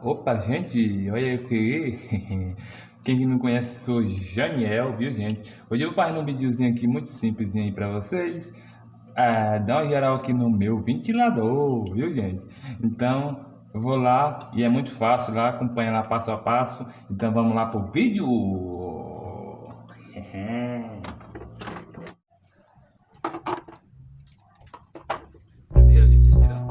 Opa, gente, olha eu que quem não me conhece, sou Janiel, viu, gente? Hoje eu vou fazer um videozinho aqui muito simples aí pra vocês. Dá uma geral aqui no meu ventilador, viu, gente? Então, eu vou lá e é muito fácil lá, acompanha lá passo a passo. Então, vamos lá pro vídeo. Primeiro, gente, vocês tiram.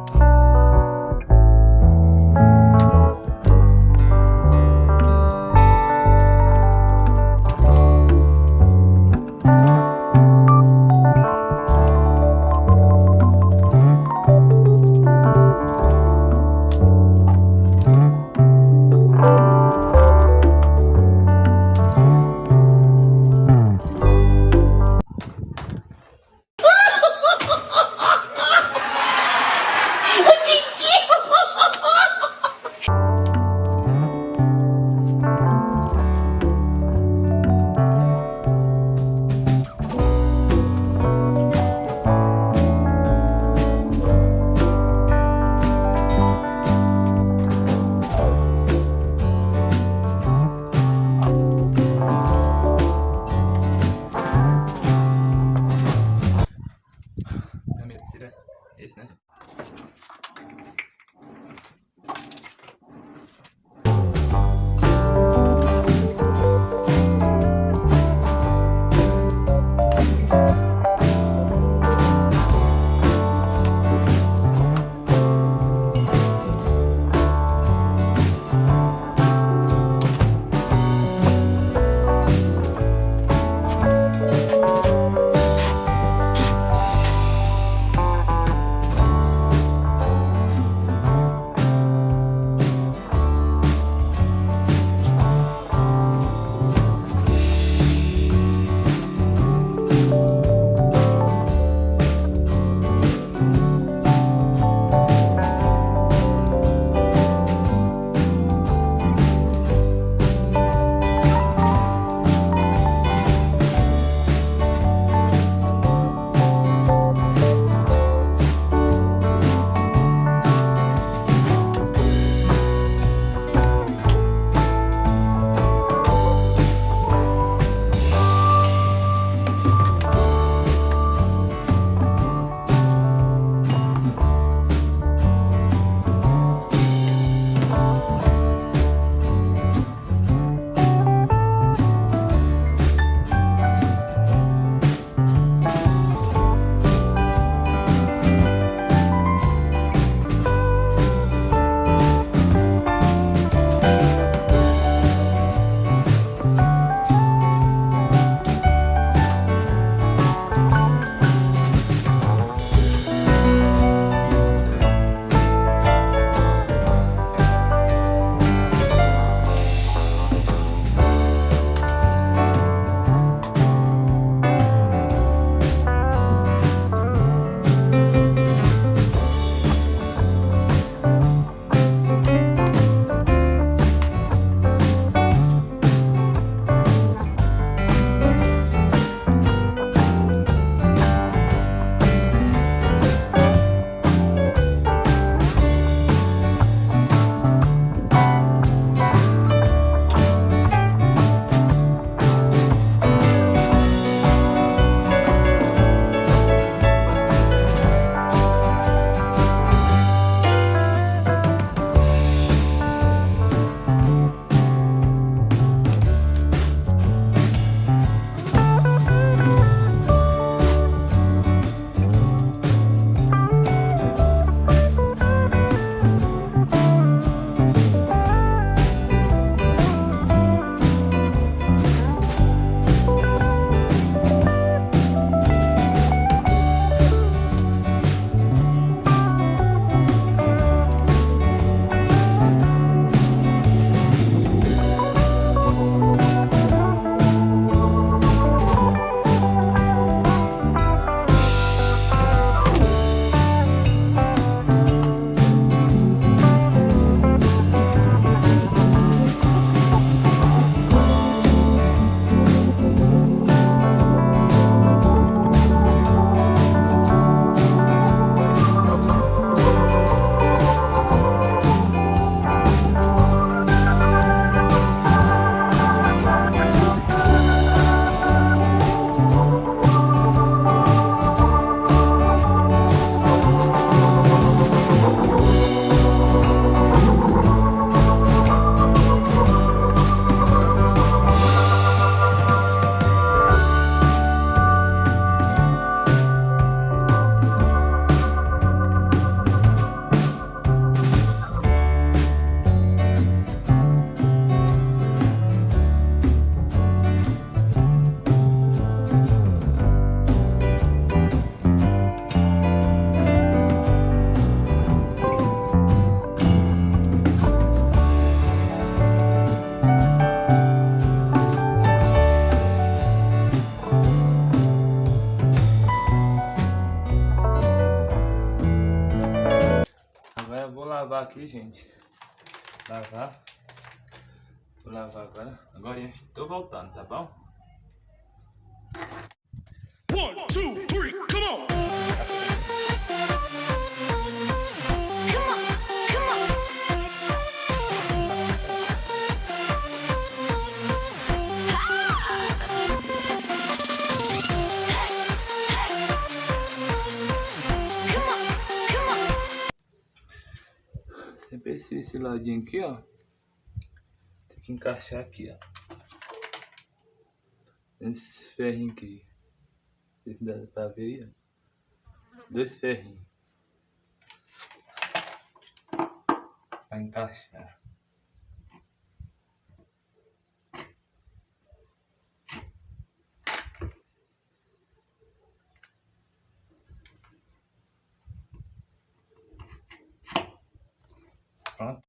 lavar aqui, gente. Lavar. Vou lavar agora. Agora eu estou voltando, tá bom? 1, 2, 3, come on! Sempre esse ladinho aqui, ó. Tem que encaixar aqui, ó. Esse ferrinho aqui. Não sei se dá pra ver aí, ó. 2 ferrinhos. Pra encaixar. Pronto.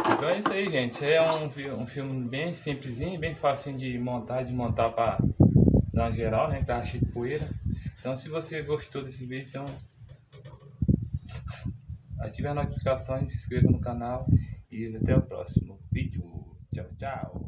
Então é isso aí, gente. Esse é um filme bem simplesinho, bem facinho de montar, desmontar para dar uma geral, né? Tá cheio de poeira. Então se você gostou desse vídeo, então ative as notificações, se inscreva no canal e até o próximo vídeo. Tchau, tchau.